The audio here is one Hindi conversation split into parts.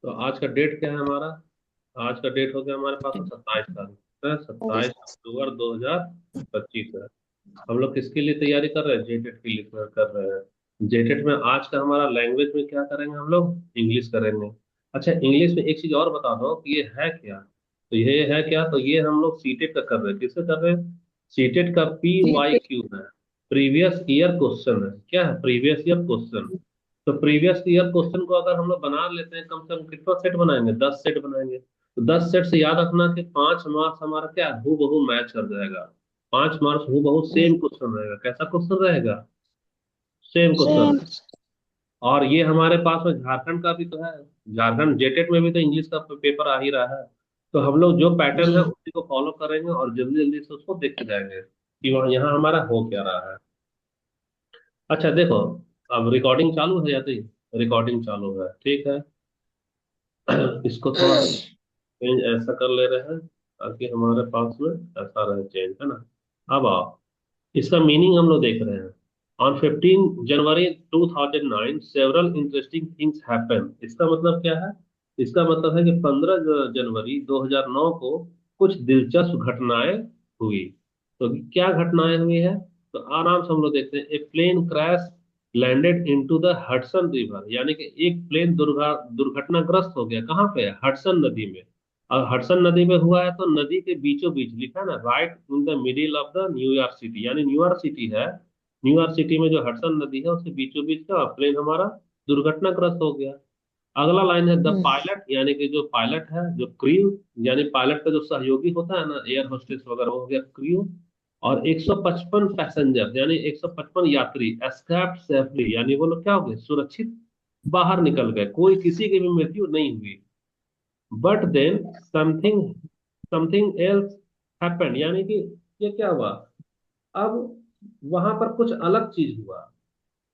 तो आज का डेट क्या है हमारा? आज का डेट हो गया हमारे पास 27 तारीख है, 27 अक्टूबर 2025 है। हम लोग किसके लिए तैयारी कर रहे हैं? जेटेट के लिए कर रहे हैं। जेटेट में आज का हमारा लैंग्वेज में क्या करेंगे हम लोग? इंग्लिश करेंगे। अच्छा, इंग्लिश में एक चीज और बता दो कि ये है क्या। तो ये है क्या? तो ये हम लोग सीटेट का कर रहे हैं। किसका कर रहे हैं? सीटेट का PYQ है। प्रीवियस ईयर क्वेश्चन है। क्या है? Previous year question. तो प्रीवियस ईयर क्वेश्चन को अगर हम लोग बना लेते हैं, कम से कम कितना सेट बनाएंगे? 10 सेट बनाएंगे। तो 10 सेट से याद रखना कि 5 मार्क्स हमारा क्या है, हूबहू मैच कर जाएगा। 5 मार्क्स हूबहू सेम क्वेश्चन रहेगा। कैसा क्वेश्चन रहेगा? Same question same. रहेगा। और ये हमारे पास में झारखंड का भी तो है। झारखंड जेटेट में भी तो इंग्लिश का पेपर आ ही रहा है। तो हम लोग जो पैटर्न है जी। उसी को फॉलो करेंगे और जल्दी जल्दी से उसको देखते जाएंगे कि वहाँ यहाँ हमारा हो क्या रहा है। अच्छा देखो, अब रिकॉर्डिंग चालू है या नहीं? रिकॉर्डिंग चालू है, ठीक है। इसको थोड़ा चेंज ऐसा कर ले रहे हैं ताकि हमारे पास में ऐसा रहे, चेंज है ना। अब आओ, इसका मीनिंग हम लोग देख रहे हैं। On 15 January 2009 several interesting things happen. इसका मतलब क्या है? इसका मतलब है कि 15 जनवरी 2009 को कुछ दिलचस्प घटनाएं हुई। तो क्या घटनाएं हुई है? तो आराम से हम लोग देखते हैं। A plane crash landed into the Hudson river, यानी कि एक प्लेन दुर्घटनाग्रस्त हो गया। कहाँ पे? हडसन नदी में। और हडसन नदी में हुआ है तो नदी के बीचों बीच लिखा है ना, right in the middle of the New York city, यानी न्यूयॉर्क सिटी है। न्यूयॉर्क सिटी में जो हडसन नदी है उसके बीचों बीच का प्लेन हमारा दुर्घटनाग्रस्त हो गया। अगला लाइन है द पायलट, यानी कि जो पायलट है, जो क्रू, यानी पायलट का जो सहयोगी होता है ना, एयर होस्टेस वगैरह, वो हो गया क्रू। और 155 पैसेंजर यानी 155 यात्री एस्केप्ड सेफली, यानी वो लोग क्या हो गए? सुरक्षित बाहर निकल गए। कोई किसी की भी मृत्यु नहीं हुई। But then something something else happened, यानी कि ये क्या हुआ? अब वहां पर कुछ अलग चीज हुआ।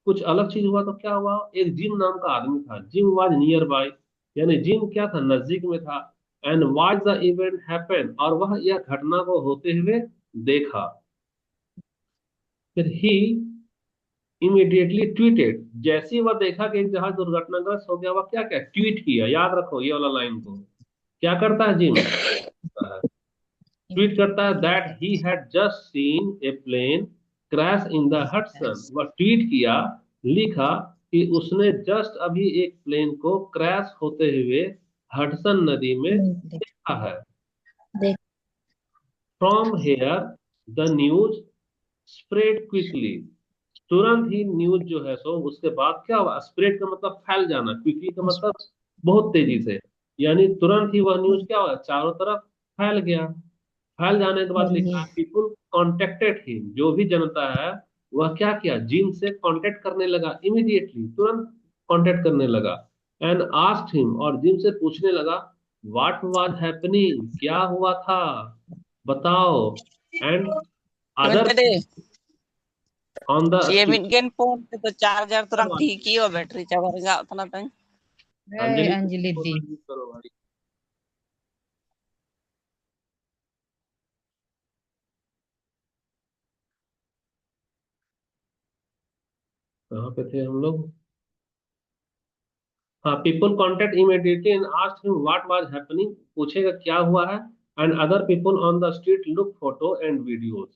कुछ अलग चीज हुआ तो क्या हुआ? एक जिम नाम का आदमी था। जिम वाज नियर बाय, यानी जिम क्या था? नजदीक में था। And watch the event happen, और वह यह घटना को होते हुए देखा। फिर ही इमीडिएटली ट्वीटेड, जैसे ही वह देखा कि एक जहाज दुर्घटनाग्रस्त हो गया, वह क्या क्या ट्वीट किया। याद रखो ये वाला लाइन को। क्या करता है जिम? ट्वीट करता है that he had just seen a plane crash in the Hudson. वह ट्वीट किया, लिखा कि उसने जस्ट अभी एक प्लेन को क्रैश होते हुए हडसन नदी में देख देखा है। देख। From here the news spread quickly. तुरंत ही न्यूज जो है सो उसके बाद क्या हुआ? स्प्रेड का मतलब फैल जाना, क्विकली का मतलब बहुत तेजी से। यानी तुरंत ही वह न्यूज क्या हुआ? चारों तरफ फैल गया। फैल जाने के बाद लिखा है पीपुल कॉन्टेक्टेड हिम, जो भी जनता है वह क्या किया? जिम से कांटेक्ट करने लगा, इमीडिएटली तुरंत कांटेक्ट करने लगा। एंड आस्क्ड हिम, और जिम से पूछने लगा, व्हाट वाज हैपनिंग, क्या हुआ था, बताओ। एंड अदर मैंने ऑन द ये स्ट्रीट। मिनगन फोन पे तो चार्जर तुरंत ठीक ही हो, बैटरी चढ़ेगा उतना टाइम। अंजलि अंजलि को दी। unmute करो भाई। कहाँ पे थे हम लोग? हाँ, people contact immediately and asked him what was happening, पूछेगा क्या हुआ है। And other people on the street look photo and videos.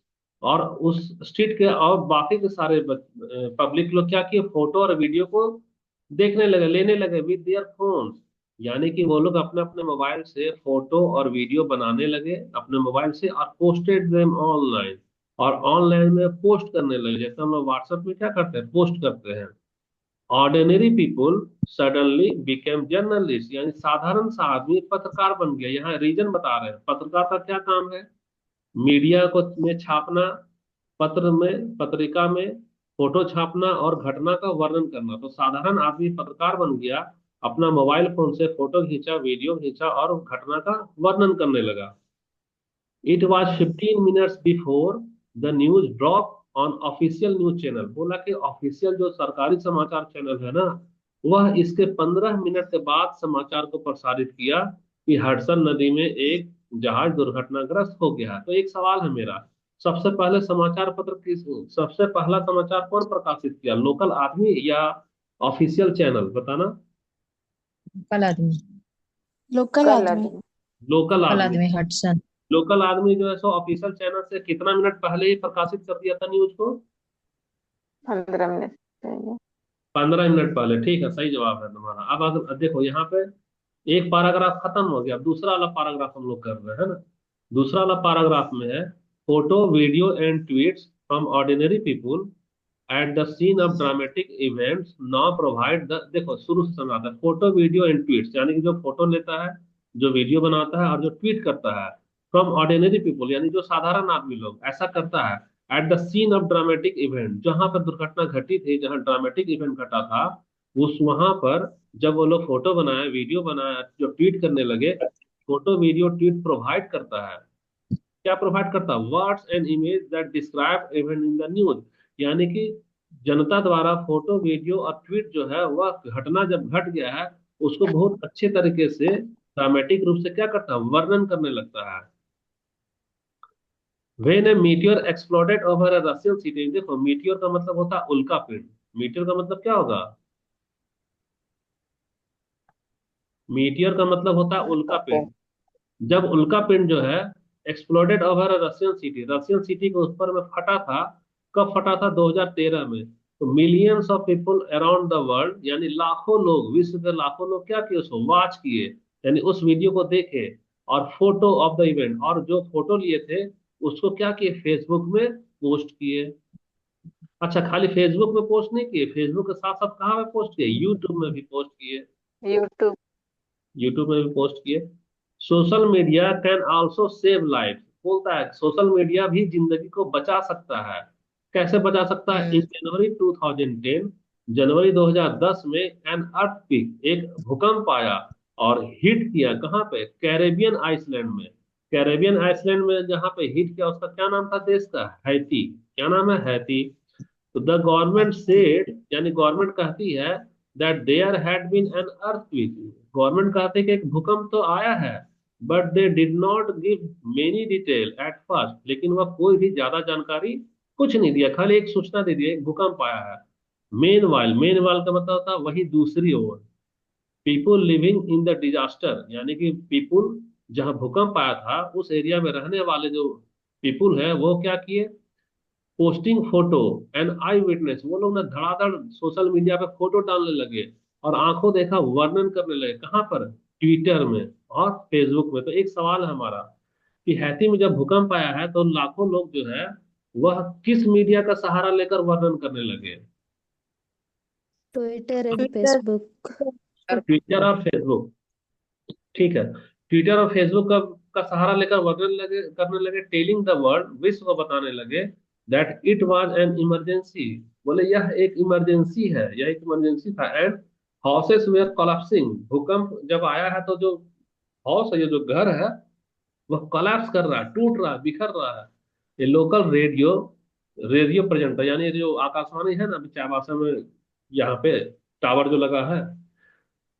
और उस स्ट्रीट के और बाकी के सारे पब्लिक लोग क्या किए? फोटो और वीडियो को देखने लगे, लेने लगे विद देयर फोन। यानी कि वो लोग अपने अपने मोबाइल से फोटो और वीडियो बनाने लगे अपने मोबाइल से, और पोस्टेड देम ऑनलाइन। और ऑनलाइन में पोस्ट करने लगे, जैसे हम लोग व्हाट्सएप में क्या करते हैं? पोस्ट करते हैं। Ordinary people suddenly became journalist, यानी साधारण सा आदमी पत्रकार बन गया। यहाँ रीजन बता रहे हैं पत्रकार का क्या काम है? मीडिया को में छापना, पत्र में, पत्रिका में फोटो छापना और घटना का वर्णन करना। तो साधारण आदमी पत्रकार बन गया, अपना मोबाइल फोन से फोटो खींचा, वीडियो खींचा और घटना का वर्णन करने लगा। It was 15 minutes before the news drop on official news channel. बोला कि ऑफिशियल जो सरकारी समाचार चैनल है ना, वह इसके 15 मिनट के बाद समाचार को प्रसारित किया कि हडसन नदी में एक जहाज दुर्घटनाग्रस्त हो गया है। तो एक सवाल है मेरा, सबसे पहले समाचार पत्र किस, सबसे पहला समाचार कौन प्रकाशित किया? लोकल आदमी या ऑफिशियल चैनल? बताना। कल आदमी। लोकल कल आदमी। आदमी। लोकल लोकल आदमी। आदमी हटसन। लोकल आदमी जो है सो ऑफिशियल चैनल से कितना मिनट पहले ही प्रकाशित कर दिया था न्यूज को? 15 मिनट पहले। 15 मिनट पहले, ठीक है, सही जवाब है तुम्हारा। अब अगर देखो यहाँ पे एक पैराग्राफ खत्म हो गया, अब दूसरा वाला पैराग्राफ हम लोग कर रहे हैं ना। दूसरा वाला पैराग्राफ में है, photo video and tweets from ordinary people at the scene of dramatic events now provide the, देखो शुरू से समझाता है, फोटो वीडियो एंड ट्वीट्स यानी कि जो फोटो लेता है, जो वीडियो बनाता है और जो ट्वीट करता है, फ्रॉम ऑर्डिनरी पीपल यानी जो साधारण आदमी लोग ऐसा करता है, at the scene of dramatic event, जहां पर दुर्घटना घटी थी, जहां ड्रामेटिक इवेंट घटा था, उस वहां पर जब वो लोग फोटो बनाए, वीडियो बनाए, जो ट्वीट करने लगे, फोटो वीडियो ट्वीट प्रोवाइड करता है। क्या प्रोवाइड करता है? Words and image that describe event in the news, यानी कि जनता द्वारा फोटो वीडियो और ट्वीट जो है वह घटना जब घट गया है उसको बहुत अच्छे तरीके से ड्रामेटिक रूप से क्या करता है, वर्णन करने लगता है। When A meteor exploded over a Russian city, देखो मीटियोर का मतलब होता है उल्का पिंड। मीटियोर का मतलब क्या होगा? मीटियोर का मतलब होता है उल्का ओके। पिंड। जब उल्का पिंड जो है exploded over a Russian city, Russian city के ऊपर में फटा था। कब फटा था? 2013 में। तो millions of people around the world, यानी लाखों लोग, विश्व के लाखों लोग क्या किए, उसको वॉच किए, यानी उस वीडियो को देखे, और फोटो ऑफ द इवेंट, और जो फोटो लिए थे उसको क्या किए, फेसबुक में पोस्ट किए। अच्छा, खाली फेसबुक में पोस्ट नहीं किए, फेसबुक के साथ साथ कहाँ पे पोस्ट किए, यूट्यूब में भी पोस्ट किए। यूट्यूब। यूट्यूब में भी पोस्ट किए। Social media can also save life, बोलता है सोशल मीडिया भी जिंदगी को बचा सकता है। कैसे बचा सकता है? इन हम्म। जनवरी 2010, जनवरी 2010 में एन अर्थक्वेक, एक भूकंप आया और हिट किया कहाँ पे, कैरेबियन आइसलैंड में। कैरेबियन आइसलैंड में जहाँ पे हिट किया उसका क्या नाम था देश का? हैती। क्या नाम है? हैती। तो द गवर्नमेंट सेड, यानी गवर्नमेंट कहती है, that there had been an earthquake, government कहती है कि एक भूकंप तो आया है, but they did not give many detail at first, लेकिन वह कोई भी ज्यादा जानकारी कुछ नहीं दिया, खाली एक सूचना दे दिया एक भूकंप आया है। मेन वाल का मतलब था वही दूसरी ओर, people living in the disaster, यानी कि पीपुल, जहां भूकंप आया था उस एरिया में रहने वाले जो पीपुल है वो क्या किए, posting photo and I witness, वो लोग ना धड़ाधड़ सोशल मीडिया पे फोटो डालने लगे और आंखों देखा वर्णन करने लगे। कहाँ पर? ट्विटर में और फेसबुक में। तो एक सवाल है हमारा कि हैती में जब भूकंप आया है तो लाखों लोग जो है वह किस मीडिया का सहारा लेकर वर्णन करने लगे? Twitter and Twitter. Facebook. Twitter और फेसबुक, ठीक है। ट्विटर और फेसबुक का सहारा लेकर वर्णन लगे करने लगे, टेलिंग द वर्ल्ड, विश्व को बताने लगे, that it was an emergency, बोले यह एक इमरजेंसी है, यह एक इमरजेंसी था। एंड हाउसेस वेयर कोलैप्सिंग, भूकंप जब आया है तो जो हाउस है, ये जो घर है, वह कोलैप्स कर रहा है, टूट रहा है, बिखर रहा है। ये लोकल रेडियो, रेडियो प्रेजेंटर, यानी जो आकाशवाणी है ना अभी चाईबासा में, यहाँ पे टावर जो लगा है,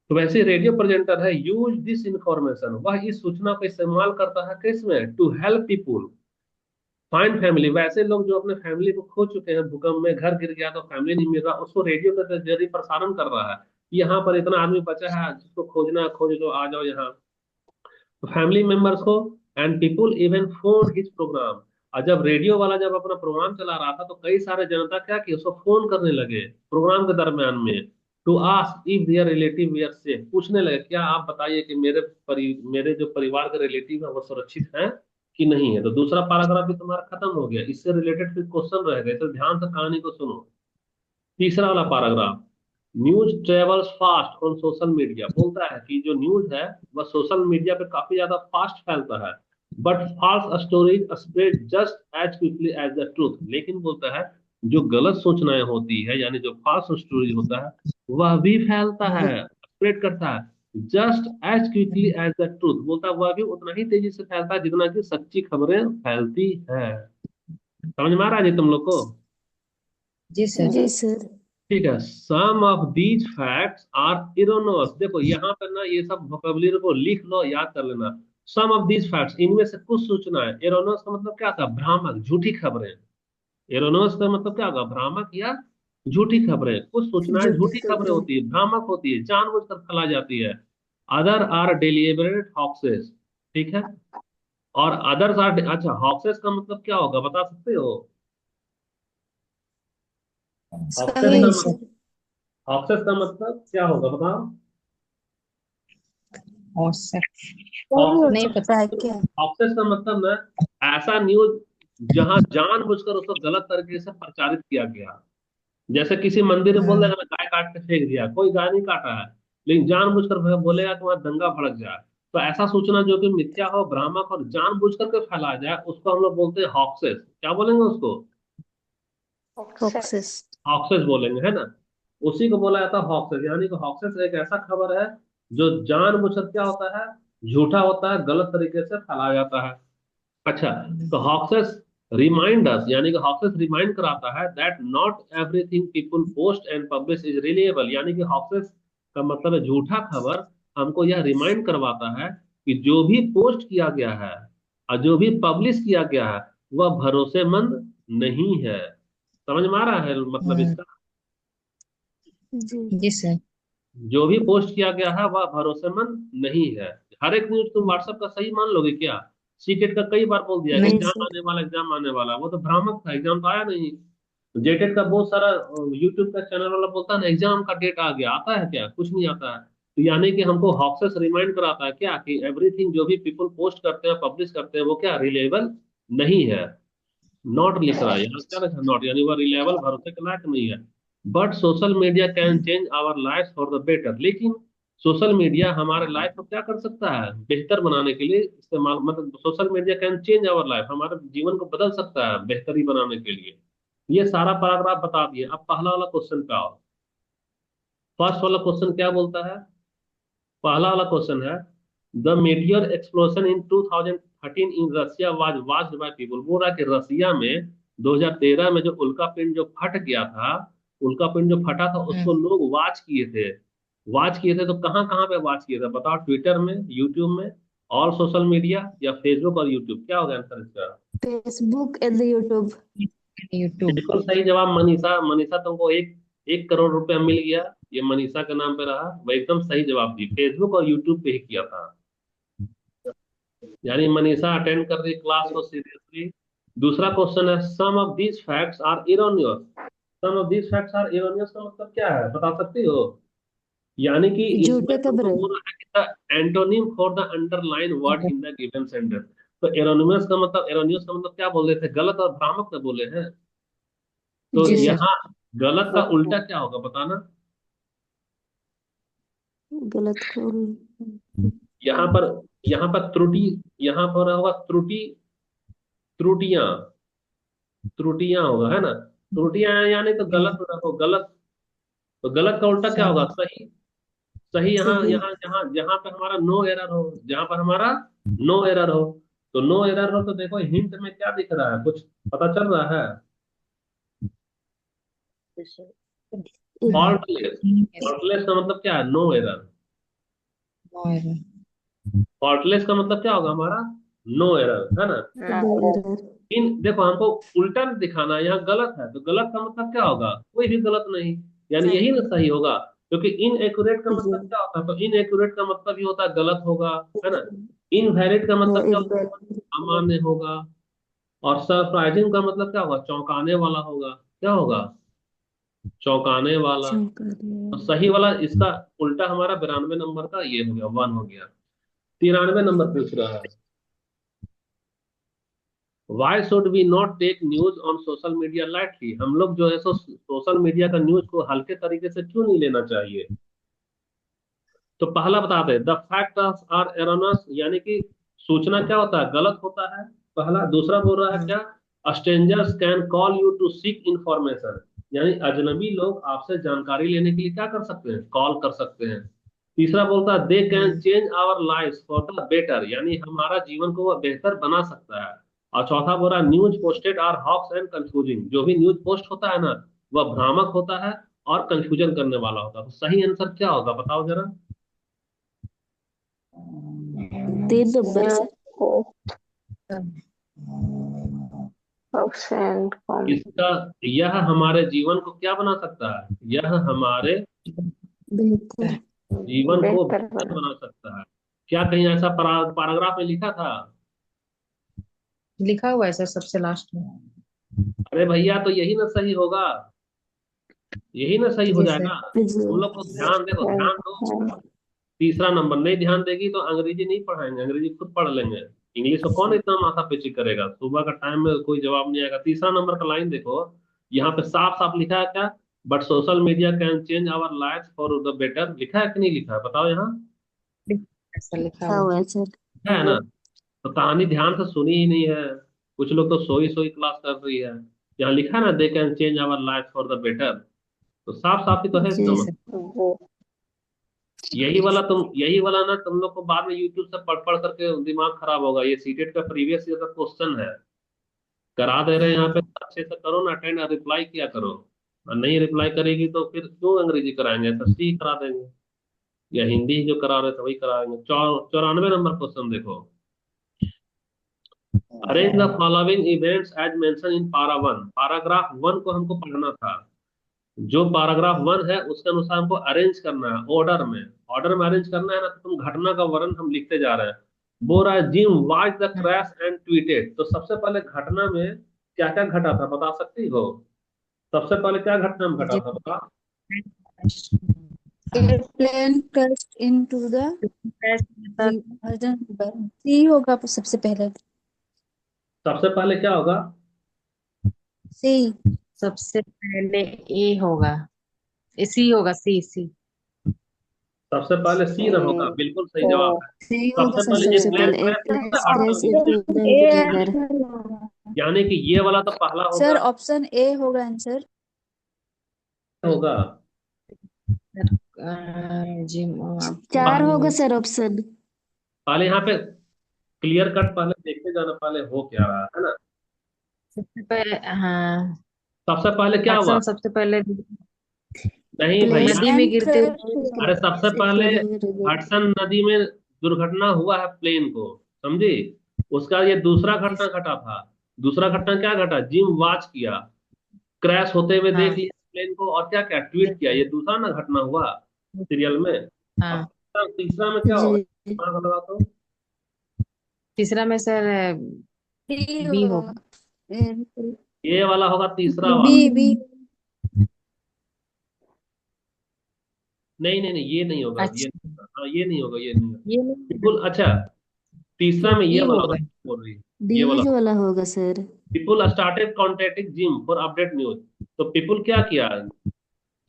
तो वैसे रेडियो प्रेजेंटर है, यूज दिस इंफॉर्मेशन, वह इस सूचना का इस्तेमाल करता है किसमें, to help people find family, वैसे लोग जो अपने फैमिली को खो चुके हैं, भूकंप में घर गिर गया तो फैमिली नहीं मिल रहा, उसको रेडियो के जरिए प्रसारण कर रहा है, यहाँ पर इतना आदमी बचा है जिसको खोजना है, खोज लो, आ जाओ यहाँ। फैमिली मेंबर्स को, and people even phone his programme, और जब रेडियो वाला जब अपना प्रोग्राम चला रहा था तो कई सारे जनता क्या की उसको फोन करने लगे प्रोग्राम के दरमियान में, to ask if their relative were safe, पूछने लगे क्या आप बताइए कि मेरे जो परिवार के रिलेटिव है वो सुरक्षित हैं कि नहीं है। तो दूसरा पैराग्राफ भी तुम्हारा खत्म हो गया, इससे रिलेटेड फिर क्वेश्चन रह गए, तो ध्यान से कहानी को सुनो। तीसरा वाला paragraph, news travels fast on social media, बोलता है कि जो न्यूज है वह सोशल मीडिया पे काफी ज्यादा फास्ट फैलता है, but false stories spread just as quickly as the truth, लेकिन बोलता है जो गलत सूचनाएं होती है, यानी जो फॉल्स स्टोरीज होता है, वह भी फैलता है, स्प्रेड करता है just as quickly as the truth, बोलता है वह भी उतना ही तेजी से फैलता है जितना कि सच्ची खबरें फैलती है। समझ में आ रहा है जी तुम लोग को? जी सर। जी सर। ठीक है, some of these facts are इरोनोस, देखो यहाँ पर ना ये सब वोकेबलरी को लिख लो, याद कर लेना। सम ऑफ दीज फैक्ट्स, इनमें से कुछ सूचनाएं, एरोनोस का मतलब क्या था, भ्रामक, झूठी खबरें। एरोनोस का मतलब क्या होगा, भ्रामक या झूठी खबरें। कुछ सूचनाएं झूठी झूठी खबरें खबरें। होती है, भ्रामक होती है, जानबूझकर फैलाई जाती है। अदर आर डेलिबरेट हॉक्सेस, ठीक है। और अदर्स आर, अच्छा हॉक्सेस का मतलब क्या होगा बता सकते हो? हॉक्सेस नहीं का सर। हॉक्सेस का मतलब क्या होगा बताओ? और सर हॉक्सेस नहीं का पता है क्या? हॉक्सेस का मतलब ना ऐसा न्यूज जहां जानबूझकर उसको गलत तरीके से प्रचारित किया गया। जैसे किसी मंदिर में बोल हाँ। देगा मैं गाय काट के फेंक दिया, कोई गाय नहीं काटा है, लेकिन जानबूझकर बोलेगा कि वहां दंगा भड़क जाए। तो ऐसा सूचना जो कि मिथ्या हो, भ्रामक और जानबूझकर के फैलाया जाए, उसको हम लोग बोलते हैं हॉक्सेस। क्या बोलेंगे उसको? सक्सेस। हॉक्सेस बोलेंगे, है ना। उसी को बोला जाता है हॉक्सेस। यानी कि हॉक्सेस एक ऐसा खबर है जो जानबूझकर क्या होता है, झूठा होता है, गलत तरीके से फैलाया जाता है। अच्छा, तो हॉक्सेस रिमाइंड अस, यानी कि हॉक्सेस रिमाइंड कराता है that not everything people post and publish is reliable. यानी कि हॉक्सेस का मतलब है झूठा खबर। हमको यह रिमाइंड करवाता है कि जो भी पोस्ट किया गया है और जो भी पब्लिश किया गया है वह भरोसेमंद नहीं है। समझ में आ रहा है मतलब हाँ। इसका? जी सर। जो भी पोस्ट किया गया है वह भरोसेमंद नहीं है। हर एक न्यूज तुम व्हाट्सएप का सही मान लोगे क्या? सीटेट का कई बार बोल दिया कि नहीं एग्जाम सर। आने वाला, एग्जाम आने वाला, वो तो भ्रामक था, एग्जाम तो आया नहीं। जेटेट का बहुत सारा यूट्यूब का चैनल वाला बोलता है ना एग्जाम का डेट आ गया, आता है क्या? कुछ नहीं आता है। तो यानी कि हमको हॉक्सेस रिमाइंड कराता है क्या, कि एवरीथिंग जो भी पीपल पोस्ट करते हैं, पब्लिश करते हैं, वो क्या रिलेबल नहीं है। नॉट लिख रहा है यहाँ, क्या लिखा नॉट, यानी वह रिलायबल, भरोसे के लायक नहीं है। But social media can change our life for the better. लेकिन सोशल मीडिया हमारे लाइफ को क्या कर सकता है, बेहतर बनाने के लिए इस्तेमाल, मतलब social media can change our life, हमारे जीवन को बदल सकता है बेहतरी बनाने के लिए। ये सारा पैराग्राफ बता दिए। अब पहला वाला क्वेश्चन पे आओ। फर्स्ट वाला क्वेश्चन क्या बोलता है? पहला वाला क्वेश्चन है the meteor explosion in 2013 in Russia was watched by people. बोल रहा है कि रसिया में 2013 में जो उल्का पिंड जो फट गया था, उल्का पिंड जो फटा था हाँ। उसको लोग वॉच किए थे। वॉच किए थे तो कहाँ कहाँ पे वॉच किए थे बताओ? ट्विटर में, यूट्यूब में, और सोशल मीडिया, या फेसबुक और यूट्यूब? क्या होगा आंसर इसका? Facebook and YouTube. यूट्यूब। बिल्कुल सही जवाब मनीषा। मनीषा तुमको 1 करोड़ रुपया मिल गया। ये मनीषा के नाम पे रहा। वह एकदम सही जवाब दी, फेसबुक और यूट्यूब पे ही किया था। यानी मनीषा अटेंड कर रही क्लास को सीरियसली। दूसरा क्वेश्चन है some of these facts are erroneous. Some of these facts are erroneous का मतलब क्या है बता सकती हो? यानी कि इसमें झूठे तुमको खबरें। बोल रहा है कि the antonym for the underline word in the given sentence. तो एरोनिमस का मतलब, एरोनियस का मतलब क्या बोल रहे थे, गलत और भ्रामक में बोले हैं। तो जी जी। सर। यहाँ गलत का उल्टा क्या होगा बताना? गलत को। यहाँ पर यहाँ पर त्रुटि, यहाँ पर होगा त्रुटि, त्रुटियां, त्रुटियां होगा, है ना। त्रुटियां यानी तो गलत हम्म। हो, गलत। तो गलत का उल्टा क्या होगा? सही। सही। सही यहाँ सही। यहाँ जहाँ जहाँ पे हमारा नो एरर हो, जहाँ पर हमारा नो एरर हो। तो नो एरर हो तो देखो हिंट में क्या दिख रहा है, कुछ पता चल रहा है? फॉल्टलेस। यस। फॉल्टलेस का मतलब क्या है? No error. और फॉल्टलेस का मतलब क्या होगा हमारा? नो एरर, है ना। No error. इन देखो हमको उल्टा दिखाना है, यहाँ गलत है तो गलत का मतलब क्या होगा? कोई भी गलत नहीं, यानी यही ना सही होगा। क्योंकि इनएक्यूरेट का मतलब जी। क्या होता है? तो इनएक्यूरेट का मतलब ही होता है गलत होगा, है ना। इनवैलिड का हाँ, मतलब क्या होता इनवैलिड। है? अमान्य होगा। और सरप्राइजिंग का मतलब क्या होगा? चौंकाने वाला होगा। क्या होगा? चौंकाने वाला। चौंका और दिया। सही वाला इसका उल्टा हमारा 92 नंबर का ये हो गया, 1 हो गया। 93 नंबर पूछ रहा है why should we not take news on social media lightly. हम लोग जो है सो सोशल मीडिया का न्यूज को हल्के तरीके से क्यों नहीं लेना चाहिए? तो पहला बताते हैं द फैक्ट आर एरोनस, यानी कि सूचना क्या होता है, गलत होता है। पहला। दूसरा बोल रहा है हाँ। क्या? Strangers can call you to seek information, यानी अजनबी लोग आपसे जानकारी लेने के लिए क्या कर सकते हैं, कॉल कर सकते हैं। तीसरा बोलता है दे कैन हाँ। Change our life for the better, यानी हमारा जीवन को वह बेहतर बना सकता है। और चौथा बोल रहा है news posted are hoax and confusing, जो भी न्यूज पोस्ट होता है ना वह भ्रामक होता है और कंफ्यूजन करने वाला होता है। तो सही आंसर क्या होगा बताओ जरा? 3 नंबर से। इसका, यह हमारे जीवन को क्या बना सकता है? यह हमारे बेहतर। जीवन को बेहतर बेहतर बना। बना सकता है। क्या कहीं ऐसा पैराग्राफ में लिखा था? लिखा हुआ है सर सबसे लास्ट में। अरे भैया, तो यही ना सही होगा, यही ना सही हो जी जाएगा। सर। तुम लोग को ध्यान देखो, हाँ, ध्यान दो। हाँ, तीसरा नंबर नहीं ध्यान देगी तो अंग्रेजी नहीं पढ़ाएंगे, अंग्रेजी खुद पढ़ लेंगे। इंग्लिश को कौन इतना माथा पेची करेगा, सुबह का टाइम में कोई जवाब नहीं आएगा। तीसरा नंबर का लाइन देखो, यहाँ पे साफ साफ लिखा है क्या? But social media can change our life for the better, लिखा है कि नहीं लिखा है, बताओ यहाँ। ऐसा लिखा लिखा हुआ हुआ है। है सर। लिखा है ना? तो कहानी ध्यान से सुनी ही नहीं है। कुछ लोग तो सोई सोई क्लास कर रही है। यहाँ लिखा है ना, they can change our life for the better. तो साफ साफ ही तो है जी इसका जी मतलब। सर। वो यही वाला ना तुम लोग को बाद में यूट्यूब से पढ़ पढ़ करके दिमाग खराब होगा। ये सीटेट का प्रीवियस ईयर का क्वेश्चन है, करा दे रहे हैं यहाँ पे। अच्छे से करो ना अटेंड, रिप्लाई किया करो। और नहीं रिप्लाई करेगी तो फिर क्यों अंग्रेजी कराएंगे, एसएसटी ही करा देंगे, या हिंदी ही जो करा रहे थे वही कराएंगे। 94 नंबर क्वेश्चन देखो। Arrange the following events as mention in para one. Paragraph one को हमको पढ़ना था। जो पैराग्राफ वन है उसके अनुसार हमको अरेंज करना है ऑर्डर में। ऑर्डर में अरेंज करना है ना, तो तुम घटना का वर्णन हम लिखते जा रहे हैं। बोल रहा है gym watch the crash and tweeted. तो सबसे पहले घटना में क्या क्या घटा था बता सकती हो? सबसे पहले क्या घटना में घटा जी था बता। Airplane crashed into the sea होगा सबसे पहले। सबसे पहले क्या होगा? sea। सबसे पहले ए होगा, सी होगा, सी सी। सबसे पहले सी न होगा, बिल्कुल सही जवाब है। sea होगा सबसे सबसे पहले एक सबसे प्लेन पहले। पहले एक क्रैश प्लेन हुआ क्रैश था, इनटू द ए रिवर। यानी कि ये वाला तो पहला सर होगा। ऑप्शन ए होगा आंसर। होगा जिम चार होगा आपको सर ऑप्शन। पहले यहाँ पे क्लियर कट पहले देखते जाना, पहले हो क्या रहा है ना। सबसे पहले, हाँ, सबसे पहले क्या हुआ? हडसन सबसे पहले नहीं प्लेन भैया, नदी में गिरते आंसर हुए। अरे सबसे पहले रिवर। हडसन नदी में दुर्घटना हुआ है प्लेन को, समझी? उसका ये दूसरा घटना घटा था। दूसरा घटना क्या घटा? जिम वॉच किया, क्रैश होते हुए देख हाँ लिया प्लेन को, और क्या क्या ट्वीट किया। ये दूसरा ना घटना हुआ सीरियल में। अब हाँ। तीसरा में क्या होगा? जी। दिमाग लगा तो। तीसरा में सर बी बी होगा। होगा। ये वाला होगा तीसरा बी वाला। बी। नहीं नहीं नहीं, ये नहीं होगा, ये अच्छा, नहीं होगा। हाँ ये नहीं होगा, ये नहीं होगा। ये नहीं, बिल्कुल। अच्छा, तीसरा तो में ये डी वाला होगा। होगा, बोल रही है। ये वाला डी वाला होगा sir. People started contacting gym for update news. तो पीपुल क्या किया?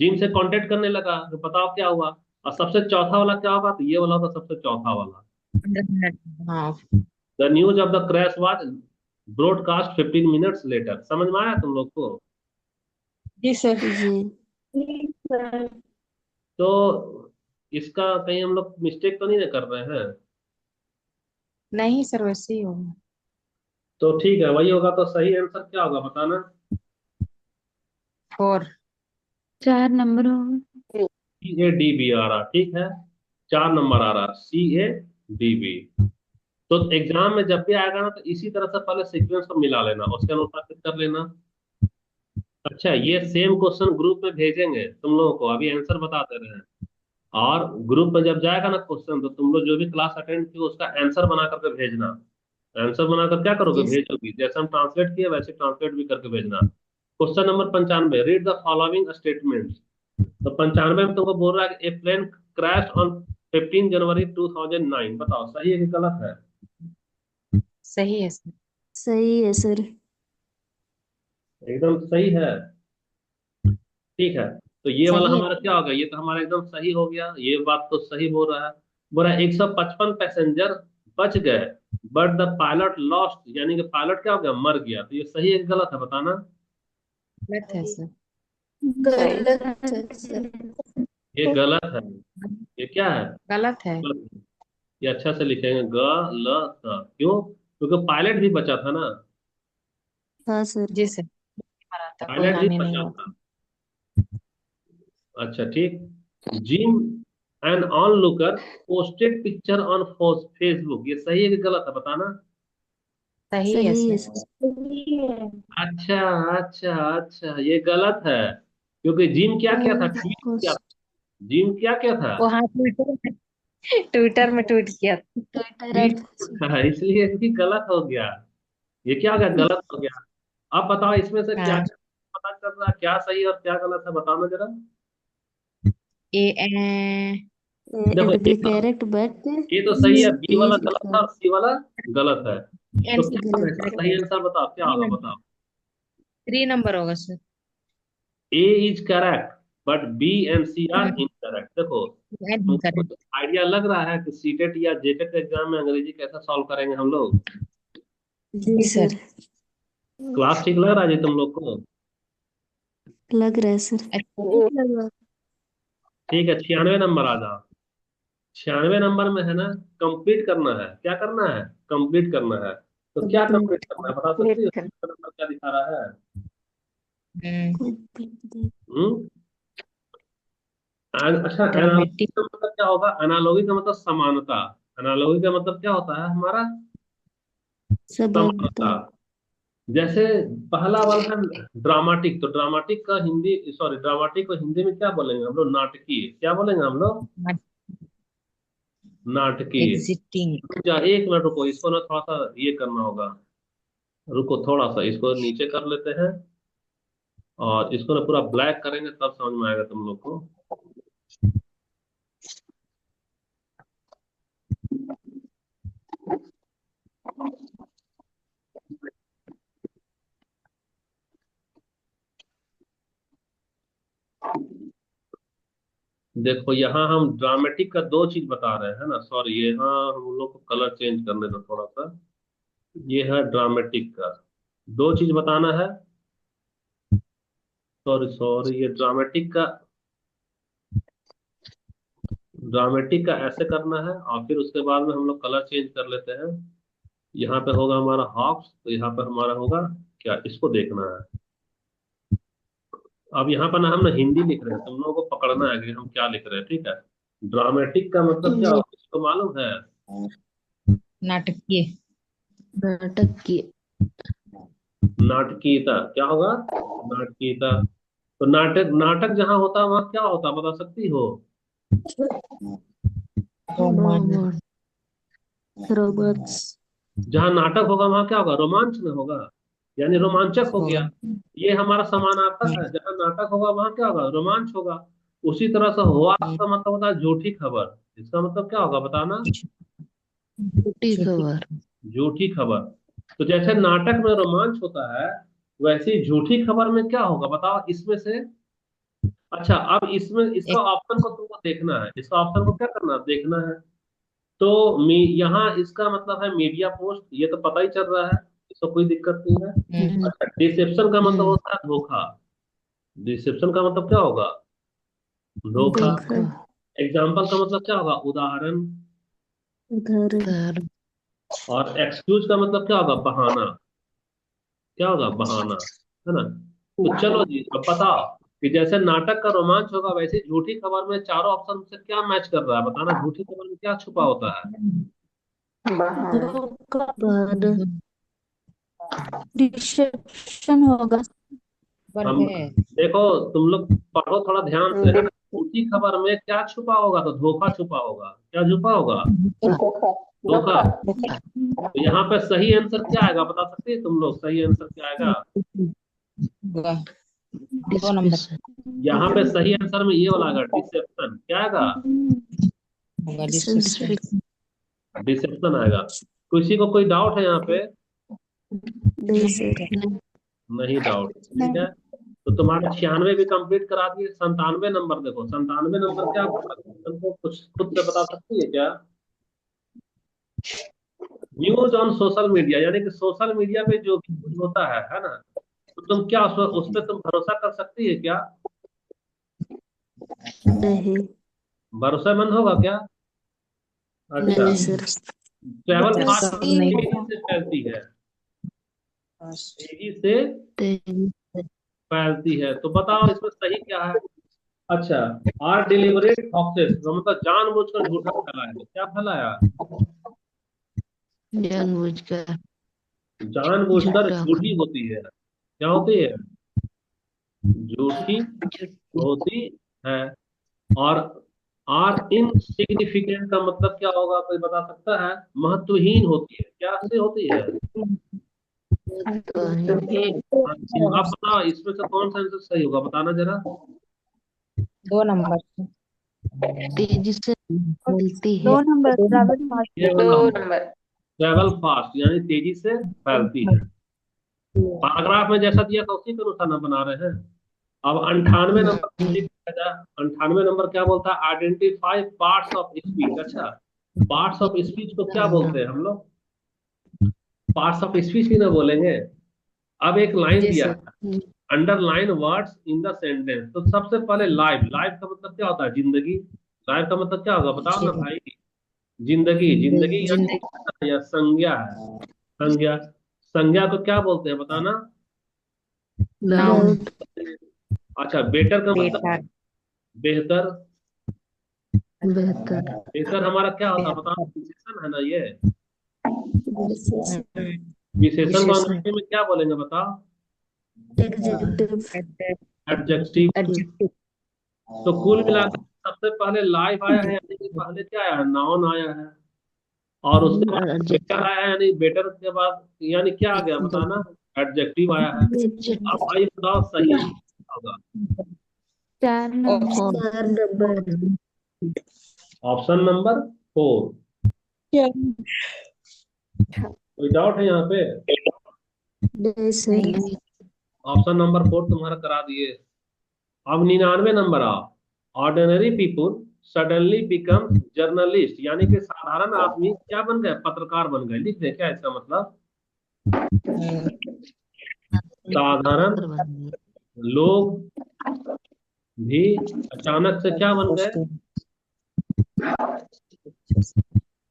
जिम से कांटेक्ट करने लगा, तो बताओ क्या हुआ। और सबसे चौथा वाला क्या होगा? तो ये वाला होगा सबसे चौथा वाला। 15 मिनट। हाँ the news of the crash was broadcast 15 minutes later. समझ में आया तुम लोग को? जी सर। जी। तो इसका कहीं हम लोग मिस्टेक तो नहीं ना कर रहे हैं? नहीं सर, वैसे ही होगा। तो ठीक है, वही होगा। तो सही आंसर क्या होगा बताना। 4। 4 नंबर होगा। CADB आ रहा, ठीक है। 4 नंबर आ रहा, CADB। तो एग्जाम में जब भी आएगा ना, तो इसी तरह से पहले सीक्वेंस को मिला लेना, उसके अनुसार फिर कर लेना। अच्छा, ये सेम क्वेश्चन ग्रुप में भेजेंगे तुम लोगों को, अभी आंसर बता दे रहे हैं। और ग्रुप में जब जाएगा ना क्वेश्चन, तो तुम लोग जो भी क्लास अटेंड किए उसका आंसर बना करके भेजना। आंसर बनाकर क्या करोगे? जी सर। भेजोगी, जैसे हम ट्रांसलेट किए वैसे ट्रांसलेट भी करके भेजना। Question number 95, read the following statement. तो 95 में तुमको बोल रहा है कि ए प्लेन क्रैश ऑन 15 जनवरी 2009। बताओ सही है कि गलत है? सही है सर। सही है सर। एकदम सही है। ठीक है, तो ये वाला सही है। हमारा क्या होगा? ये तो हमारा एकदम सही हो गया, ये बात तो सही बोल रहा है। बोल रहा है 155 पैसेंजर बच गए, बट द पायलट लॉस्ट, यानी कि पायलट क्या हो गया? मर गया। तो ये सही है कि गलत है बताना। गलत है सर। सही। गलत है सर। ये गलत है। ये क्या है? गलत है। गलत है। ये अच्छा से लिखेंगे, गलत। क्यों? क्योंकि पायलट भी बचा था ना। हाँ सर। जी सर, मरा था, कोई पायलट भी हानि नहीं बचा हुआ। था। अच्छा ठीक। Gym and on looker posted picture on Facebook. ये सही है कि गलत है बताना। सही है सही है सर। सर। अच्छा अच्छा अच्छा, ये गलत है। क्योंकि जिम क्या किया था? ट्वीट किया पोस्ट। था। जिम क्या क्या था? वो हाँ ट्विटर में ट्वीट किया था। ठीक ट्विटर था, इसलिए इसकी गलत हो गया। ये क्या हो गया? गलत हो गया। अब बताओ इसमें से क्या हाँ क्या पता चल रहा है, क्या सही और क्या गलत है, बताओ ना जरा। ए ए, देखो एट बी करेक्ट बट ये तो सही है, बी वाला इज गलत है और सी वाला गलत है। एन तो सी क्या होगा? इसका गलत। सही आंसर बताओ, क्या होगा बताओ। 3 नंबर होगा sir. A is correct but B and C are hmm, incorrect. देखो तुमको इनकरेक्ट। कुछ आइडिया लग रहा है कि सीटेट या जेटेट एग्जाम में अंग्रेजी कैसे सॉल्व करेंगे हम लोग? जी जी सर। सर। क्लास ठीक लग रहा है जी तुम लोग को? लग रहा है सर। अच्छा। ठीक है, 96 नंबर आ जाओ। 96 नंबर में है ना, कंप्लीट करना है। क्या करना है? कंप्लीट करना है। तो क्या कंप्लीट कंप्लीट करना है बता सकती हो? नंबर क्या दिखा रहा है? हम्म। कंप्लीट हम्म अच्छा, एनालॉगी ड्रामेटिक। का मतलब क्या होगा? एनालॉगी का मतलब समानता। एनालॉगी का मतलब क्या होता है हमारा? समानता। समानता। जैसे पहला वाला है ड्रामाटिक, तो ड्रामाटिक का हिंदी, सॉरी, ड्रामाटिक को हिंदी में क्या बोलेंगे हम लोग? नाटकीय। क्या बोलेंगे हम लोग? नाटकीय। एग्जिटिंग। जा, 1 मिनट रुको, इसको ना थोड़ा सा ये करना होगा। रुको थोड़ा सा, इसको नीचे कर लेते हैं और इसको ना पूरा ब्लैक करेंगे, तब समझ में आएगा तुम लोग को। देखो यहाँ हम ड्रामेटिक का 2 चीज बता रहे हैं ना, सॉरी, यहाँ हम लोग को कलर चेंज करने दो थोड़ा सा। ये है ड्रामेटिक का 2 चीज बताना है। सॉरी सॉरी, ये ड्रामेटिक का ऐसे करना है और फिर उसके बाद में हम लोग कलर चेंज कर लेते हैं। यहाँ पे होगा हमारा हॉक्स, तो यहाँ पे हमारा होगा क्या, इसको देखना है। अब यहाँ पर ना हम ना हिंदी लिख रहे हैं, तुम लोगों को पकड़ना है कि हम क्या लिख रहे हैं, ठीक है? ड्रामेटिक का मतलब क्या जी। होगा, इसको मालूम है? नाटकीय। नाटक की। नाटकीयता क्या होगा? नाटकीयता। तो नाटक, नाटक जहाँ होता है वहां क्या होता है, बता सकती हो? रोमांच। Roman robots. जहाँ नाटक होगा वहां क्या होगा? रोमांच में होगा, यानी रोमांचक हो होगा। गया। ये हमारा समानार्थक है, जहाँ नाटक होगा वहां क्या होगा? रोमांच होगा। उसी तरह से हुआ का मतलब होता है झूठी खबर। इसका मतलब क्या होगा बताना? झूठी छुट्टी। खबर। झूठी खबर। तो जैसे नाटक में रोमांच होता है, वैसे ही झूठी खबर में क्या होगा बताओ इसमें से। अच्छा, अब इसमें इसका एक ऑप्शन को तुमको देखना है, इसका ऑप्शन को क्या करना है? देखना है। तो यहाँ इसका मतलब है मीडिया पोस्ट, ये तो पता ही चल रहा है, इसको कोई दिक्कत नहीं है। हम्म, अच्छा, डिसेप्शन का मतलब होता है धोखा। डिसेप्शन का मतलब क्या होगा? धोखा। धोखा। एग्जाम्पल का मतलब क्या होगा? उदाहरण। उदाहरण। और एक्सक्यूज का मतलब क्या होगा? बहाना। क्या होगा? बहाना, है ना? तो चलो जी, अब बताओ कि जैसे नाटक का रोमांच होगा, वैसे ही झूठी खबर में चारों ऑप्शन से क्या मैच कर रहा है बताना? झूठी खबर में क्या छुपा होता है? धोखा। बहाना। रिसेप्शन होगा। हम है। देखो, तुम लोग पढ़ो थोड़ा ध्यान से, है ना? झूठी खबर में क्या छुपा होगा? तो धोखा छुपा होगा। क्या छुपा होगा? धोखा। तो यहाँ पे सही आंसर क्या आएगा बता सकते हैं तुम लोग? सही आंसर क्या आएगा? होगा 2 नंबर। यहाँ पे सही आंसर में ये वाला आएगा, डिसेप्शन। क्या आएगा? होगा सेंसरी। डिस्क्रिप्शन। डिसेप्शन आएगा। किसी को कोई डाउट है यहाँ पे? नहीं सर। नहीं डाउट, ठीक नहीं। है। तो तुम्हारे 96 भी कंप्लीट करा दिए। 97 नंबर देखो, 97 नंबर क्या होगा, तुमको कुछ खुद से बता सकती है क्या? न्यूज ऑन सोशल मीडिया, यानी कि सोशल मीडिया पे जो भी कुछ होता है ना, तो तुम क्या उस पर तुम भरोसा कर सकती है क्या? नहीं। भरोसेमंद होगा क्या? अच्छा। नहीं सर। ट्रैवल सर फास्ट सब सही नहीं। तेजी होगा। से फैलती है, तेजी से नहीं। फैलती है। तो बताओ इसमें सही क्या है? अच्छा, आर डिलीवरेट हॉक्सेस, मतलब जानबूझकर झूठा फैलाया है। क्या फैलाया? जानबूझकर जानबूझकर झूठा झूठी होती है। क्या होती है? झूठी झूठी। होती है। और आर इनसिग्निफिकेंट का मतलब क्या होगा, कोई बता सकता है? महत्वहीन होती है, क्या से होती है? तो है। आप बताओ इसमें से कौन सा आंसर सही होगा, बताना जरा। 2 नंबर से। तेजी से फैलती है। 2 नंबर ट्रैवल फास्ट। ये वाला ट्रेवल फास्ट यानी तेजी से फैलती है। पैराग्राफ में जैसा दिया था उसी के अनुसार ना बना रहे हैं। अब 98 नंबर, 98 नंबर क्या बोलता है? Identify parts of speech. अच्छा, पार्ट्स ऑफ स्पीच को क्या बोलते हैं हम लोग? पार्ट्स ऑफ स्पीच भी ना बोलेंगे। अब एक लाइन जी दिया सर। है, underline words in the sentence. तो सबसे पहले लाइव, लाइव का मतलब क्या होता है? जिंदगी। लाइव का मतलब क्या होगा, बताओ ना भाई। जिंदगी, जिंदगी जिंदगी। या संज्ञा है। संज्ञा, संज्ञा को क्या बोलते हैं बताना। नाउन। अच्छा, बेटर का मतलब बेटा। बेहतर। बेहतर। बेहतर हमारा क्या होता है बताओ, विशेषण है ना ये। विशेषण। विशेषण को विशेषण। अंग्रेजी में क्या बोलेंगे बताओ? एडजेक्टिव। एडजेक्टिव। एडजेक्टिव। तो कुल मिलाकर सबसे पहले लाइव आया है, यानी कि पहले क्या आया है? नाउन आया है। और उसके बाद बेटर आया है, यानी बेटर के बाद यानी क्या आ गया बताना? एडजेक्टिव आया है। अब भाई बताओ सही क्या होगा? 4 नंबर। Option number 4। कोई डाउट है यहाँ पे? सर। ऑप्शन नंबर 4 तुम्हारा करा दिए। अब 99 नंबर आओ। Ordinary people suddenly become journalist, यानी कि साधारण आदमी क्या बन गए? पत्रकार बन गए। लिख दे क्या इसका मतलब? साधारण लोग भी अचानक से क्या बन गए?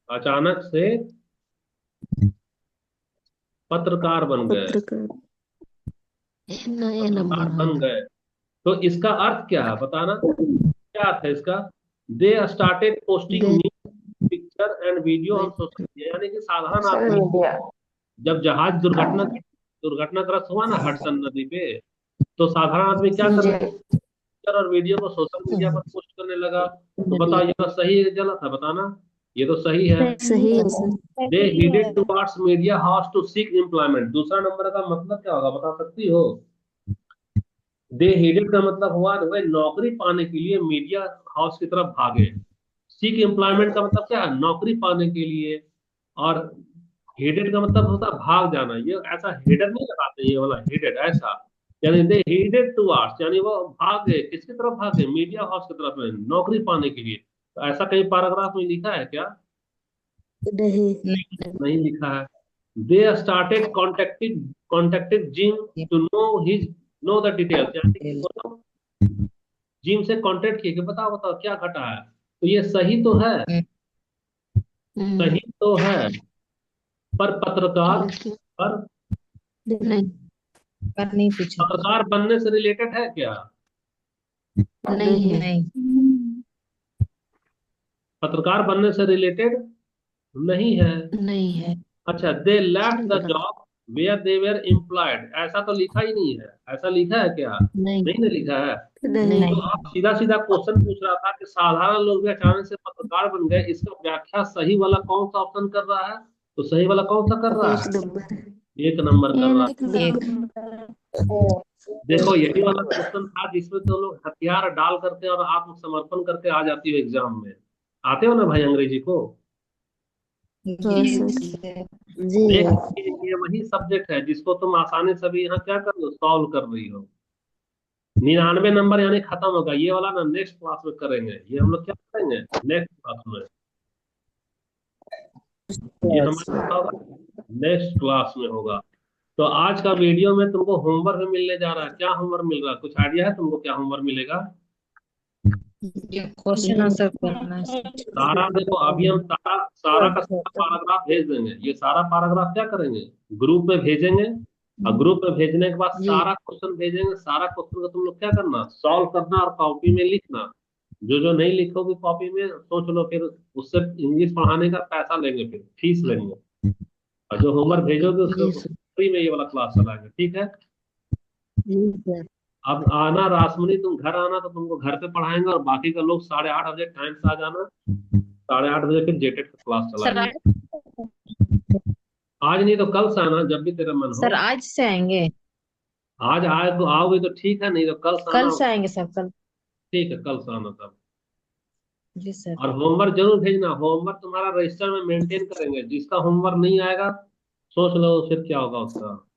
अचानक से पत्रकार बन गए। पत्रकार। नए पत्रकार नंबर बन होगा। गए। तो इसका अर्थ क्या है बताना? क्या अर्थ है इसका? They started posting they news picture and video on social media, यानी कि साधारण आदमी जब जहाज दुर्घटनाग्रस्त हुआ ना हडसन नदी पे, तो साधारण आदमी क्या करने लगा? पिक्चर और वीडियो को सोशल मीडिया पर पोस्ट करने लगा। तो बताओ ये बात सही है कि गलत है बताना? ये तो सही है। सही है sir. They headed towards media house to seek employment. दूसरा नंबर का मतलब क्या होगा बता सकती हो? दे हीडेड का मतलब हुआ वे नौकरी पाने के लिए मीडिया हाउस की तरफ भागे। सीक एम्प्लॉयमेंट का मतलब क्या है? नौकरी पाने के लिए। और हेडेड का मतलब होता है भाग जाना। ये ऐसा हेडर नहीं लगाते, ये वाला हेडेड ऐसा। यानी दे हेडेड टुवर्ड्स, यानी वो भागे, किसकी तरफ भागे? मीडिया हाउस की तरफ में, नौकरी पाने के लिए। तो ऐसा कहीं पैराग्राफ में लिखा है क्या? नहीं। नहीं लिखा है। They started contacted Jim to know the details, यानी कि वो लोग जिम से कांटेक्ट किए कि बताओ बताओ क्या घटा है। तो ये सही तो है, सही तो है। पर पत्रकार, लेकिन पर नहीं। पर नहीं पूछा। पत्रकार बनने से रिलेटेड है क्या? नहीं है। नहीं। पत्रकार बनने से रिलेटेड नहीं है। नहीं है। अच्छा, they left the job where they were employed, ऐसा तो लिखा ही नहीं है। ऐसा लिखा है क्या? नहीं। नहीं ना लिखा है। नहीं। तो आप सीधा सीधा क्वेश्चन पूछ रहा था कि साधारण लोग भी अचानक से पत्रकार बन गए, इसका व्याख्या सही वाला कौन सा ऑप्शन कर रहा है? तो सही वाला कौन सा कर रहा एक है? नंबर। 1 नंबर कर रहा है। एक। देखो यही वाला क्वेश्चन था जिसमें तो लोग हथियार डाल करके और आत्मसमर्पण करके आ जाती हो एग्जाम में। आते हो ना भाई अंग्रेजी को? हाँ जी सर। जी। ये वही सब्जेक्ट है जिसको तुम आसानी से भी यहाँ क्या कर रही हो, सॉल्व कर रही हो। 99 नंबर यानी खत्म होगा ये वाला ना, नेक्स्ट क्लास में करेंगे। ये हम लोग क्या करेंगे नेक्स्ट क्लास में? ये हमारा नेक्स्ट क्लास में होगा। तो आज का वीडियो में तुमको होमवर्क मिलने जा रहा है। क्या होमवर्क मिल रहा है, कुछ आइडिया है तुमको क्या होमवर्क मिलेगा? ये क्वेश्चन आंसर करना है। सारा देखो अभी हम सारा सारा का सारा पैराग्राफ भेज देंगे। ये सारा पैराग्राफ क्या करेंगे, ग्रुप में भेजेंगे। और ग्रुप में भेजने के बाद जी। सारा क्वेश्चन भेजेंगे। सारा क्वेश्चन का तुम लोग क्या करना, सॉल्व करना और कॉपी में लिखना। जो जो नहीं लिखोगे कॉपी में सोच लो, फिर उससे इंग्लिश पढ़ाने का पैसा लेंगे, फिर फीस लेंगे। और जो होमवर्क भेजोगे उसको जी सर। फ्री में ये वाला क्लास चलाएंगे, ठीक है? जी सर। अब आना रासमणी, तुम घर आना तो तुमको घर पे पढ़ाएंगे, और बाकी का लोग 8:30 बजे टाइम से आ जाना। 8:30 बजे फिर जेटेट का क्लास सर चलाएंगे। आज आज नहीं तो कल से आना, जब भी तेरा मन हो। सर आज से आएंगे। आज आए तो आओगे तो ठीक है, नहीं तो कल से कल आना। से आएंगे सर, कल। ठीक है, कल से आना तब। जी सर। और होमवर्क जरूर भेजना, होमवर्क तुम्हारा रजिस्टर में मेंटेन करेंगे, जिसका होमवर्क नहीं आएगा सोच लो फिर क्या होगा उसका।